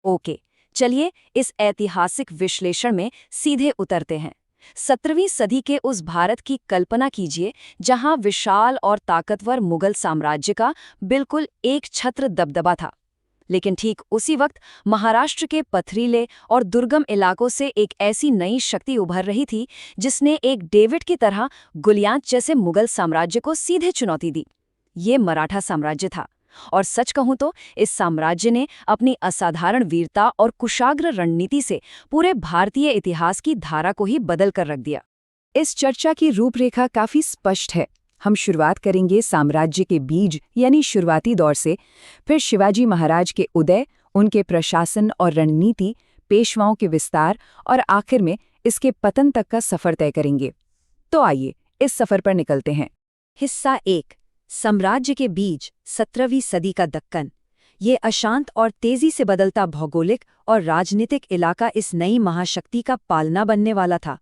Okay, चलिए इस ऐतिहासिक विश्लेषण में सीधे उतरते हैं। 17वीं सदी के उस भारत की कल्पना कीजिए जहां विशाल और ताकतवर मुगल साम्राज्य का बिल्कुल एक छत्र दबदबा था। लेकिन ठीक उसी वक्त महाराष्ट्र के पथरीले और दुर्गम इलाकों से एक ऐसी नई शक्ति उभर रही थी जिसने एक डेविड की तरह गुलियांत जैसे मुगल साम्राज्य को सीधे चुनौती दी। ये मराठा साम्राज्य था। और सच कहूं तो इस साम्राज्य ने अपनी असाधारण वीरता और कुशाग्र रणनीति से पूरे भारतीय इतिहास की धारा को ही बदल कर रख दिया। इस चर्चा की रूपरेखा काफी स्पष्ट है। हम शुरुआत करेंगे साम्राज्य के बीज यानी शुरुआती दौर से, फिर शिवाजी महाराज के उदय, उनके प्रशासन और रणनीति, पेशवाओं के विस्तार और आखिर में इसके पतन तक का सफर तय करेंगे। तो आइए इस सफर पर निकलते हैं। हिस्सा 1, साम्राज्य के बीज, 17वीं सदी का दक्कन। ये अशांत और तेजी से बदलता भौगोलिक और राजनीतिक इलाका इस नई महाशक्ति का पालना बनने वाला था।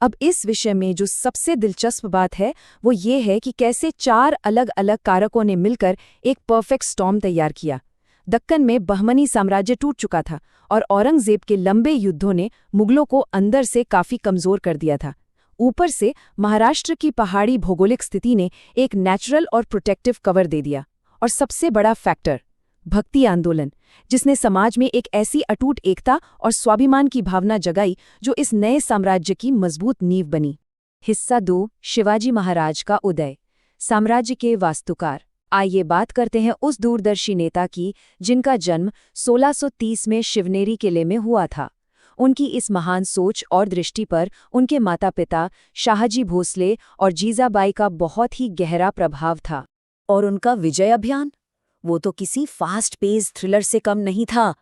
अब इस विषय में जो सबसे दिलचस्प बात है वो ये है कि कैसे 4 अलग अलग कारकों ने मिलकर एक परफेक्ट स्टॉर्म तैयार किया। दक्कन में बहमनी साम्राज्य टूट चुका था और औरंगजेब के लंबे युद्धों ने मुगलों को अंदर से काफी कमजोर कर दिया था। ऊपर से महाराष्ट्र की पहाड़ी भौगोलिक स्थिति ने एक नेचुरल और प्रोटेक्टिव कवर दे दिया। और सबसे बड़ा फैक्टर, भक्ति आंदोलन, जिसने समाज में एक ऐसी अटूट एकता और स्वाभिमान की भावना जगाई जो इस नए साम्राज्य की मजबूत नींव बनी। हिस्सा 2, शिवाजी महाराज का उदय, साम्राज्य के वास्तुकार। आइए बात करते हैं उस दूरदर्शी नेता की जिनका जन्म 1630 में शिवनेरी किले में हुआ था। उनकी इस महान सोच और दृष्टि पर उनके माता पिता शाहजी भोसले और जीजाबाई का बहुत ही गहरा प्रभाव था। और उनका विजय अभियान, वो तो किसी फास्ट पेस थ्रिलर से कम नहीं था।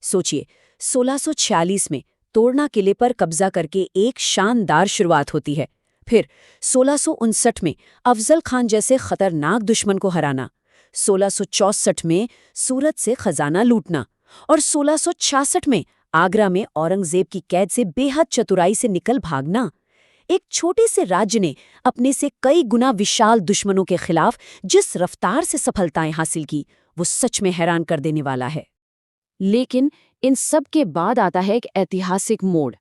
सोचिए, 1646 में तोड़ना किले पर कब्जा करके एक शानदार शुरुआत होती है। फिर 1659 में अफजल खान जैसे खतरनाक दुश्मन को हराना, 1664 में सूरत से खजाना लूटना और 1666 में आगरा में औरंगजेब की कैद से बेहद चतुराई से निकल भागना। एक छोटे से राज्य ने अपने से कई गुना विशाल दुश्मनों के खिलाफ जिस रफ्तार से सफलताएं हासिल की, वो सच में हैरान कर देने वाला है। लेकिन इन सब के बाद आता है एक ऐतिहासिक मोड़।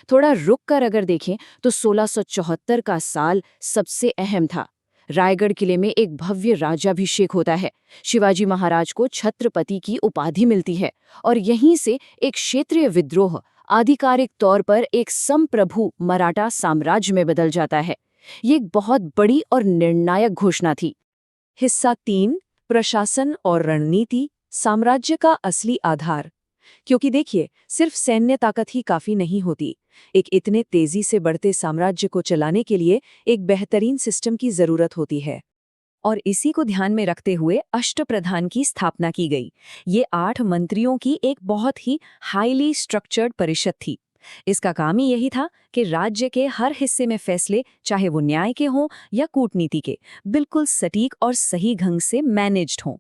थोड़ा रुक कर अगर देखें तो 1674 का साल सबसे अहम था। रायगढ़ किले में एक भव्य राज्याभिषेक होता है। शिवाजी महाराज को छत्रपति की उपाधि मिलती है और यहीं से एक क्षेत्रीय विद्रोह आधिकारिक तौर पर एक संप्रभु मराठा साम्राज्य में बदल जाता है। ये एक बहुत बड़ी और निर्णायक घोषणा थी। हिस्सा 3, प्रशासन और रणनीति, साम्राज्य का असली आधार। क्योंकि देखिए, सिर्फ सैन्य ताकत ही काफी नहीं होती। एक इतने तेजी से बढ़ते साम्राज्य को चलाने के लिए एक बेहतरीन सिस्टम की जरूरत होती है। और इसी को ध्यान में रखते हुए अष्टप्रधान की स्थापना की गई। ये 8 मंत्रियों की एक बहुत ही हाईली स्ट्रक्चर्ड परिषद थी। इसका काम ही यही था कि राज्य के हर हिस्से में फैसले, चाहे वो न्याय के हों या कूटनीति के, बिल्कुल सटीक और सही ढंग से मैनेज्ड हों।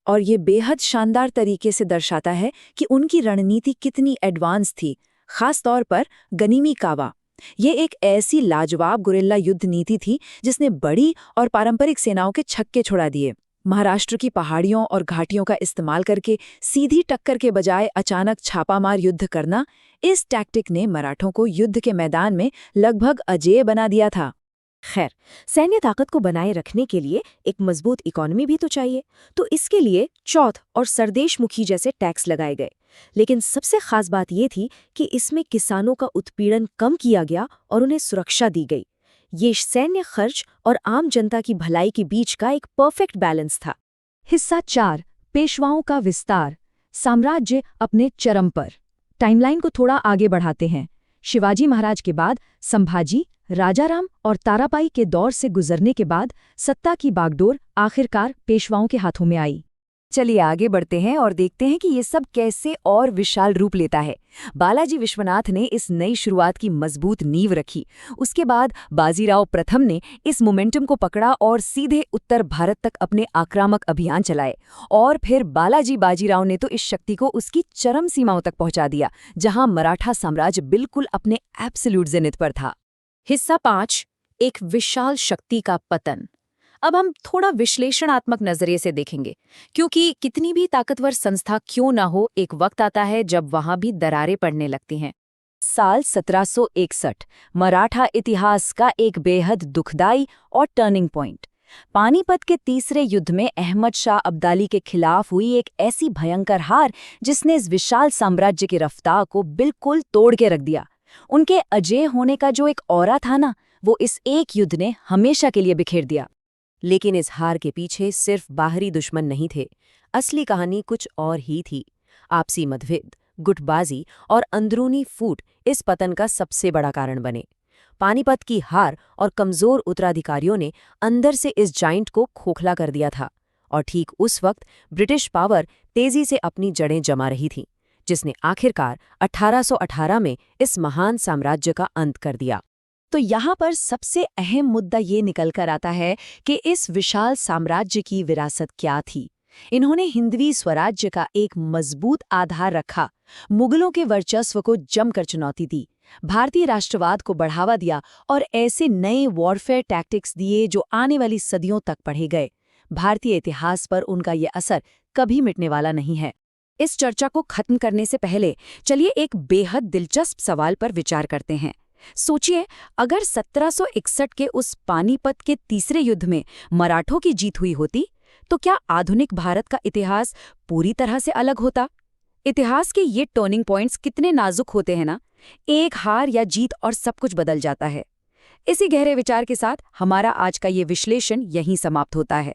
और ये बेहद शानदार तरीके से दर्शाता है कि उनकी रणनीति कितनी एडवांस थी। खास तौर पर गनीमी कावा, ये एक ऐसी लाजवाब गुरिल्ला युद्ध नीति थी जिसने बड़ी और पारंपरिक सेनाओं के छक्के छुड़ा दिए। महाराष्ट्र की पहाड़ियों और घाटियों का इस्तेमाल करके सीधी टक्कर के बजाय अचानक छापामार युद्ध करना, इस टैक्टिक ने मराठों को युद्ध के मैदान में लगभग अजेय बना दिया था। खैर, सैन्य ताकत को बनाए रखने के लिए एक मजबूत इकोनॉमी भी तो चाहिए, तो इसके लिए चौथ और सरदेशमुखी जैसे टैक्स लगाए गए। लेकिन सबसे खास बात यह थी कि इसमें किसानों का उत्पीड़न कम किया गया और उन्हें सुरक्षा दी गई। ये सैन्य खर्च और आम जनता की भलाई के बीच का एक परफेक्ट बैलेंस था। हिस्सा 4, पेशवाओं का विस्तार, साम्राज्य अपने चरम पर। टाइमलाइन को थोड़ा आगे बढ़ाते हैं। शिवाजी महाराज के बाद संभाजी, राजाराम और ताराबाई के दौर से गुजरने के बाद सत्ता की बागडोर आखिरकार पेशवाओं के हाथों में आई। चलिए आगे बढ़ते हैं और देखते हैं कि ये सब कैसे और विशाल रूप लेता है। बालाजी विश्वनाथ ने इस नई शुरुआत की मजबूत नींव रखी। उसके बाद बाजीराव प्रथम ने इस मोमेंटम को पकड़ा और सीधे उत्तर भारत तक अपने आक्रामक अभियान चलाए। और फिर बाजीराव ने तो इस शक्ति को उसकी चरम सीमाओं तक पहुंचा दिया, जहां मराठा साम्राज्य बिल्कुल अपने एब्सोल्यूट जेनिथ पर था। हिस्सा 5, एक विशाल शक्ति का पतन। अब हम थोड़ा विश्लेषणात्मक नजरिए से देखेंगे, क्योंकि कितनी भी ताकतवर संस्था क्यों ना हो, एक वक्त आता है जब वहां भी दरारें पड़ने लगती हैं। साल 1761 मराठा इतिहास का एक बेहद दुखदाई और टर्निंग पॉइंट। पानीपत के तीसरे युद्ध में अहमद शाह अब्दाली के खिलाफ हुई एक ऐसी भयंकर हार जिसने इस विशाल साम्राज्य की रफ्तार को बिल्कुल तोड़ के रख दिया। उनके अजेय होने का जो एक ऑरा था ना, वो इस एक युद्ध ने हमेशा के लिए बिखेर दिया। लेकिन इस हार के पीछे सिर्फ बाहरी दुश्मन नहीं थे, असली कहानी कुछ और ही थी। आपसी मतभेद, गुटबाजी और अंदरूनी फूट इस पतन का सबसे बड़ा कारण बने। पानीपत की हार और कमजोर उत्तराधिकारियों ने अंदर से इस जाइंट को खोखला कर दिया था, और ठीक उस वक्त ब्रिटिश पावर तेजी से अपनी जड़ें जमा रही थी, जिसने आखिरकार 1818 में इस महान साम्राज्य का अंत कर दिया। तो यहाँ पर सबसे अहम मुद्दा ये निकल कर आता है कि इस विशाल साम्राज्य की विरासत क्या थी। इन्होंने हिंदवी स्वराज्य का एक मजबूत आधार रखा, मुगलों के वर्चस्व को जमकर चुनौती दी, भारतीय राष्ट्रवाद को बढ़ावा दिया और ऐसे नए वॉरफेयर टैक्टिक्स दिए जो आने वाली सदियों तक पढ़े गए। भारतीय इतिहास पर उनका ये असर कभी मिटने वाला नहीं है। इस चर्चा को खत्म करने से पहले चलिए एक बेहद दिलचस्प सवाल पर विचार करते हैं। सोचिए, अगर 1761 के उस पानीपत के तीसरे युद्ध में मराठों की जीत हुई होती, तो क्या आधुनिक भारत का इतिहास पूरी तरह से अलग होता? इतिहास के ये टर्निंग पॉइंट्स कितने नाजुक होते हैं ना, एक हार या जीत और सब कुछ बदल जाता है। इसी गहरे विचार के साथ हमारा आज का ये विश्लेषण यहीं समाप्त होता है।